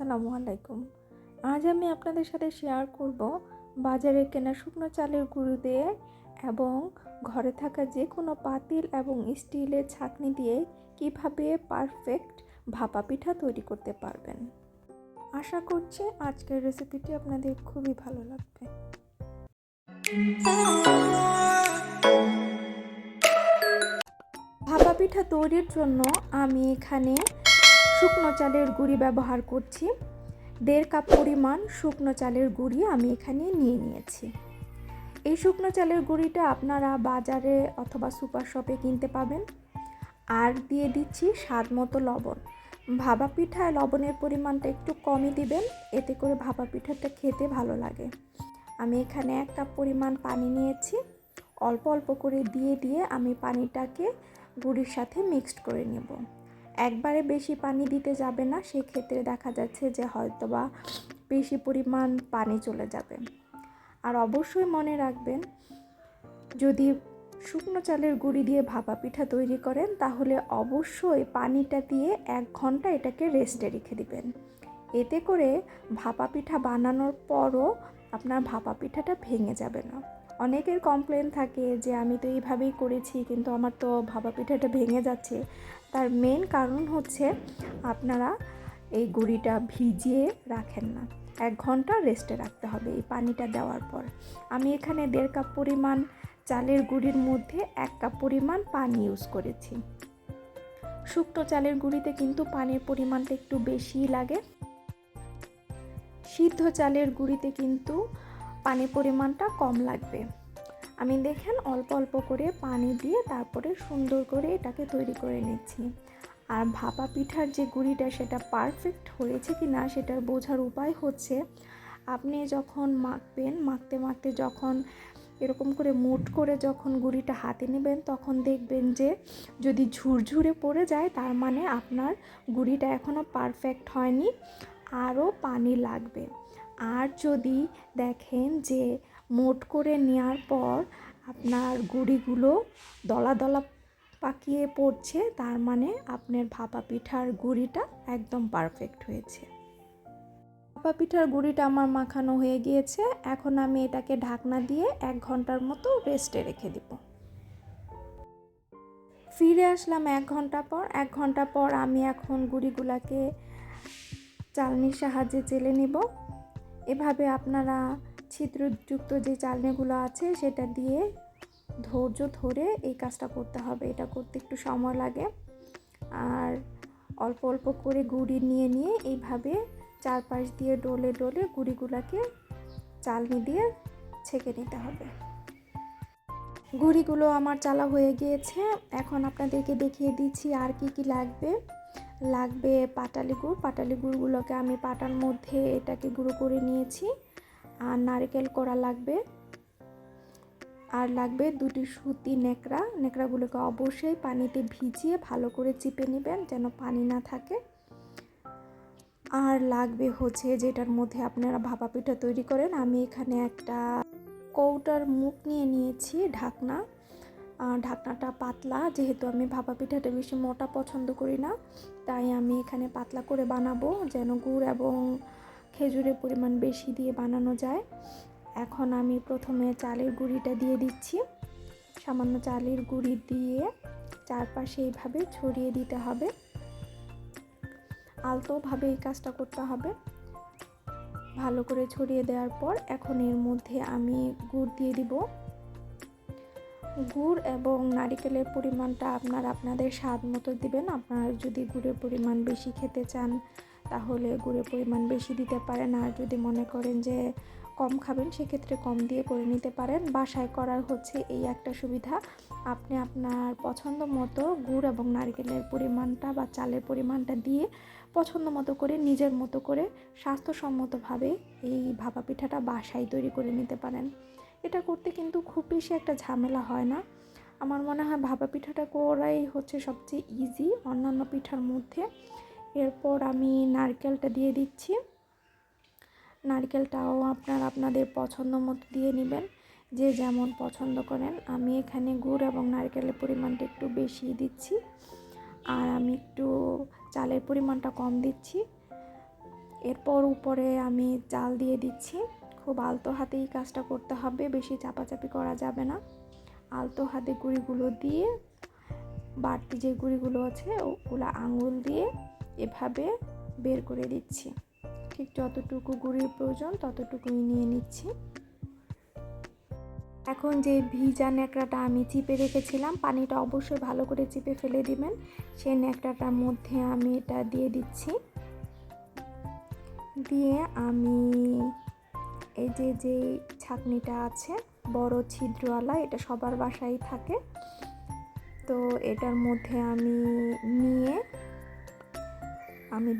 আসসালামু আলাইকুম। আজ আমি আপনাদের সাথে শেয়ার করব বাজারে কেনা শুকনো চালের গুঁড়ো দিয়ে এবং ঘরে থাকা যে কোনো পাতিল এবং স্টিলের ছাঁকনি দিয়ে কিভাবে পারফেক্ট ভাপা পিঠা তৈরি করতে পারবেন। আশা করছি আজকের রেসিপিটি আপনাদের খুবই ভালো লাগবে। ভাপা পিঠা তৈরির জন্য আমি এখানে শুকনো চালের গুঁড়ি ব্যবহার করছি। 1.5 কাপ পরিমাণ শুকনো চালের গুঁড়ি আমি এখানে নিয়ে নিয়েছি। এই শুকনো চালের গুঁড়িটা আপনারা বাজারে অথবা সুপার শপে কিনতে পাবেন। আর দিয়ে দিচ্ছি স্বাদ মতো লবণ। ভাপা পিঠায় লবণের পরিমাণটা একটু কমই দিবেন, এতে করে ভাপা পিঠাটা খেতে ভালো লাগে। আমি এখানে 1 কাপ পরিমাণ পানি নিয়েছি। অল্প অল্প করে দিয়ে আমি পানিটাকে গুঁড়ির সাথে মিক্সড করে নেব। একবারে বেশি পানি দিতে যাবে না, সেক্ষেত্রে দেখা যাচ্ছে যে হয়তোবা বেশি পরিমাণ পানি চলে যাবে। আর অবশ্যই মনে রাখবেন, যদি শুকনো চালের গুঁড়ি দিয়ে ভাপা পিঠা তৈরি করেন তাহলে অবশ্যই পানিটা দিয়ে 1 ঘন্টা এটাকে রেস্টে রেখে দিবেন। এতে করে ভাপা পিঠা বানানোর পরও আপনার ভাপা পিঠাটা ভেঙে যাবে না। অনেকের কমপ্লেন থাকে যে আমি তো এইভাবেই করেছি কিন্তু আমার তো ভাপা পিঠাটা ভেঙে যাচ্ছে। তার মেন কারণ হচ্ছে আপনারা এই গুঁড়িটা ভিজিয়ে রাখেন না। 1 ঘন্টা রেস্টে রাখতে হবে এই পানিটা দেওয়ার পর। আমি এখানে 1.5 কাপ পরিমাণ চালের গুঁড়ির মধ্যে 1 কাপ পরিমাণ পানি ইউজ করেছি। শুকনো চালের গুঁড়িতে কিন্তু পানির পরিমাণটা একটু বেশিই লাগে। সিদ্ধ চালের গুঁড়িতে কিন্তু পানির পরিমাণটা কম লাগবে। আমি দেখেন অল্প অল্প করে পানি দিয়ে তারপরে সুন্দর করে এটাকে তৈরি করে নিচ্ছি। আর ভাপা পিঠার যে গুঁড়িটা সেটা পারফেক্ট হয়েছে কি না সেটার বোঝার উপায় হচ্ছে, আপনি যখন মাখবেন, মাখতে মাখতে যখন এরকম করে মুঠ করে যখন গুঁড়িটা হাতে নেবেন তখন দেখবেন যে যদি ঝুরঝুরে পড়ে যায় তার মানে আপনার গুঁড়িটা এখনও পারফেক্ট হয়নি, আরও পানি লাগবে। আর যদি দেখেন যে মোট করে নেওয়ার পর আপনার গুঁড়িগুলো দলা দলা পাকিয়ে পড়ছে, তার মানে আপনার ভাপা পিঠার গুঁড়িটা একদম পারফেক্ট হয়েছে। ভাপা পিঠার গুঁড়িটা আমার মাখানো হয়ে গিয়েছে। এখন আমি এটাকে ঢাকনা দিয়ে 1 ঘন্টার মতো রেস্টে রেখে দিব। ফিরে আসলাম 1 ঘন্টা পর। 1 ঘন্টা পর আমি এখন গুঁড়িগুলোকে চালনির সাহায্যে চেলে নিব। এভাবে আপনারা ছিদ্রযুক্ত যে চালনিগুলো আছে সেটা দিয়ে ধৈর্য ধরে এই কাজটা করতে হবে। এটা করতে একটু সময় লাগে। আর অল্প অল্প করে গুঁড়ি নিয়ে এইভাবে চারপাশ দিয়ে ডলে ডলে গুঁড়িগুলোকে চালনি দিয়ে ছেঁকে নিতে হবে। গুঁড়িগুলো আমার চালা হয়ে গিয়েছে। এখন আপনাদেরকে দেখিয়ে দিচ্ছি আর কি লাগবে পাটালি গুড়। পাটালি গুড়গুলোকে আমি পাটার মধ্যে এটাকে গুঁড়ো করে নিয়েছি। আর নারকেল কোড়া লাগবে। আর লাগবে 2টি সুতি নেকড়াগুলোকে অবশ্যই পানিতে ভিজিয়ে ভালো করে চিপে নেবেন যেন পানি না থাকে। আর লাগবে হচ্ছে যেটার মধ্যে আপনারা ভাপা পিঠা তৈরি করেন। আমি এখানে একটা কৌটার মুখ নিয়ে নিয়েছি ঢাকনা। ঢাকনাটা পাতলা, যেহেতু আমি ভাপা পিঠাটা বেশি মোটা পছন্দ করি না, তাই আমি এখানে পাতলা করে বানাবো যেন গুড় এবং খেজুরের পরিমাণ বেশি দিয়ে বানানো যায়। এখন আমি প্রথমে চালের গুঁড়িটা দিয়ে দিচ্ছি। সামান্য চালের গুঁড়ি দিয়ে চারপাশে এইভাবে ছড়িয়ে দিতে হবে। আলতোভাবে এই কাজটা করতে হবে। ভালো করে ছড়িয়ে দেওয়ার পর এখন এর মধ্যে আমি গুড় দিয়ে দিব। গুড় এবং নারকেলের পরিমাণটা আপনারা আপনাদের স্বাদ মতো দিবেন। আপনারা যদি গুড়ের পরিমাণ বেশি খেতে চান তাহলে গুড়ের পরিমাণ বেশি দিতে পারেন। আর যদি মনে করেন যে কম খাবেন সেক্ষেত্রে কম দিয়ে করে নিতে পারেন। বাসায় করার হচ্ছে এই একটা সুবিধা, আপনি আপনার পছন্দ মতো গুড় এবং নারকেলের পরিমাণটা বা চালের পরিমাণটা দিয়ে পছন্দ মতো করে নিজের মতো করে স্বাস্থ্যসম্মতভাবে এই ভাপা পিঠাটা বাসায় তৈরি করে নিতে পারেন। এটা করতে কিন্তু খুব বেশি একটা ঝামেলা হয় না। আমার মনে হয় ভাপা পিঠাটা করাই হচ্ছে সবচেয়ে ইজি অন্যান্য পিঠার মধ্যে। এরপর আমি নারকেলটা দিয়ে দিচ্ছি। নারকেলটাও আপনারা আপনাদের পছন্দ মতো দিয়ে নেবেন, যে যেমন পছন্দ করেন। আমি এখানে গুড় এবং নারকেলের পরিমাণটা একটু বেশি দিচ্ছি আর আমি একটু চালের পরিমাণটা কম দিচ্ছি। এরপর উপরে আমি চাল দিয়ে দিচ্ছি। খুব আলতো হাতেই কাজটা করতে হবে, বেশি চাপাচাপি করা যাবে না। আলতো হাতে গুঁড়িগুলো দিয়ে বাড়তি যে গুঁড়িগুলো আছে ওগুলো আঙুল দিয়ে এভাবে বের করে দিচ্ছি। ঠিক যতটুকু গুঁড়ির প্রয়োজন ততটুকুই নিয়ে নিচ্ছি। এখন যে ভিজা ন্যাকড়াটা আমি চিপে রেখেছিলাম, পানিটা অবশ্যই ভালো করে চিপে ফেলে দিবেন। সেই ন্যাকড়াটার মধ্যে আমি এটা দিয়ে দিচ্ছি। দিয়ে আমি এই যে ছাঁকনিটা আছে বড় ছিদ্রওয়ালা, এটা সবার বাসায় থাকে, তো এটার মধ্যে আমি নিয়ে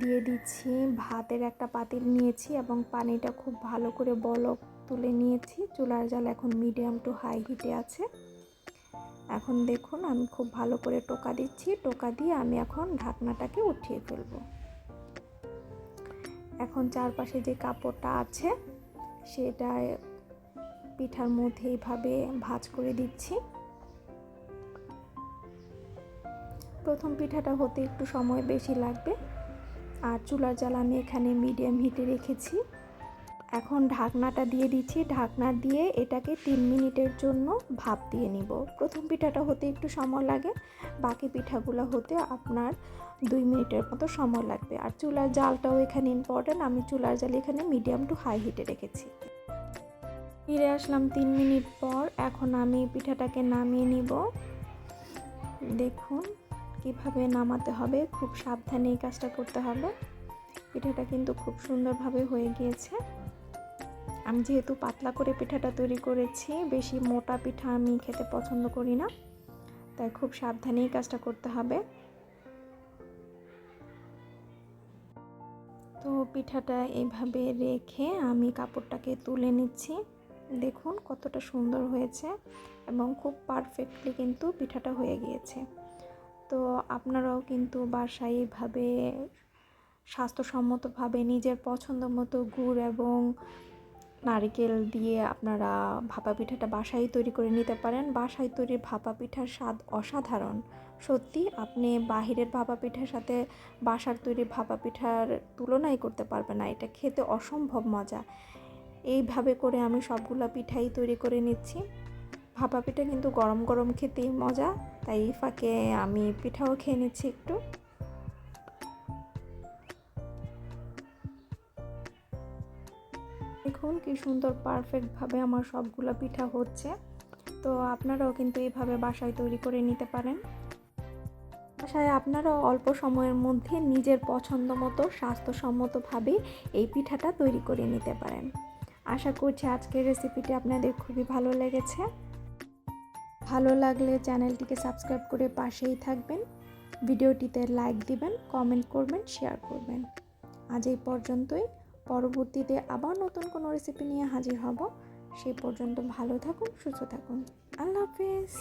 দিয়ে দিচ্ছি। ভাতের একটা পাতিল নিয়েছি এবং পানিটা খুব ভালো করে বলক তুলে নিয়েছি। চুলার জাল এখন মিডিয়াম টু হাই হিটে আছে। এখন দেখুন আমি খুব ভালো করে টোকা দিচ্ছি। টোকা দিয়ে আমি এখন ঢাকনাটাকে উঠিয়ে ফেলবো। এখন চারপাশে যে কাপড়টা আছে সেটা পিঠার মধ্যে এইভাবে ভাঁজ করে দিচ্ছি। প্রথম পিঠাটা হতে একটু সময় বেশি লাগবে, আর চুলার জাল আমি এখানে মিডিয়াম হিটে রেখেছি। এখন ঢাকনাটা দিয়ে দিচ্ছি। ঢাকনা দিয়ে এটাকে 3 মিনিটের জন্য ভাপ দিয়ে নিব। প্রথম পিঠাটা হতে একটু সময় লাগে, বাকি পিঠাগুলো হতে আপনার 2 মিনিটের মতো সময় লাগবে। আর চুলার জালটাও এখানে ইম্পর্টেন্ট, আমি চুলার জাল এখানে মিডিয়াম টু হাই হিটে রেখেছি। ফিরে আসলাম 3 মিনিট পর। এখন আমি পিঠাটাকে নামিয়ে নিব। দেখুন কিভাবে নামাতে হবে, খুব সাবধানে এই কাজটা করতে হবে। পিঠাটা কিন্তু খুব সুন্দরভাবে হয়ে গিয়েছে। আমি যেহেতু পাতলা করে পিঠাটা তৈরি করেছি, বেশি মোটা পিঠা আমি খেতে পছন্দ করি না, তাই খুব সাবধানে এই কাজটা করতে হবে। তো পিঠাটা এইভাবে রেখে আমি কাপড়টাকে তুলে নিচ্ছি। দেখুন কতটা সুন্দর হয়েছে এবং খুব পারফেক্টলি কিন্তু পিঠাটা হয়ে গিয়েছে। তো আপনারাও কিন্তু বাসায় এইভাবে স্বাস্থ্যসম্মতভাবে নিজের পছন্দ মতো গুড় এবং নারকেল দিয়ে আপনারা ভাপা পিঠাটা বাসায় তৈরি করে নিতে পারেন। বাসায় তৈরি ভাপা পিঠার স্বাদ অসাধারণ। সত্যি আপনি বাহিরের ভাপা পিঠার সাথে বাসার তৈরি ভাপা পিঠার তুলনাই করতে পারবেন না। এটা খেতে অসম্ভব মজা। এইভাবে করে আমি সবগুলা পিঠাই তৈরি করে নিচ্ছি। ভাপা পিঠা কিন্তু গরম গরম খেতেই মজা, তাই এই ফাঁকে আমি পিঠাও খেয়ে নিচ্ছি একটু। দেখুন কি সুন্দর পারফেক্টভাবে আমার সবগুলো পিঠা হচ্ছে। তো আপনারাও কিন্তু এইভাবে বাসায় তৈরি করে নিতে পারেন। বাসায় আপনারাও অল্প সময়ের মধ্যে নিজের পছন্দ মতো স্বাস্থ্যসম্মতভাবে এই পিঠাটা তৈরি করে নিতে পারেন। আশা করছি আজকের রেসিপিটি আপনাদের খুবই ভালো লেগেছে। ভালো লাগলে চ্যানেলটিকে সাবস্ক্রাইব করে পাশেই থাকবেন। ভিডিওটিতে লাইক দিবেন, কমেন্ট করবেন, শেয়ার করবেন। আজ এই পর্যন্তই। পরবর্তীতে আবার নতুন কোনো রেসিপি নিয়ে হাজির হব। সেই পর্যন্ত ভালো থাকুন, সুস্থ থাকুন। আল্লাহ হাফেজ।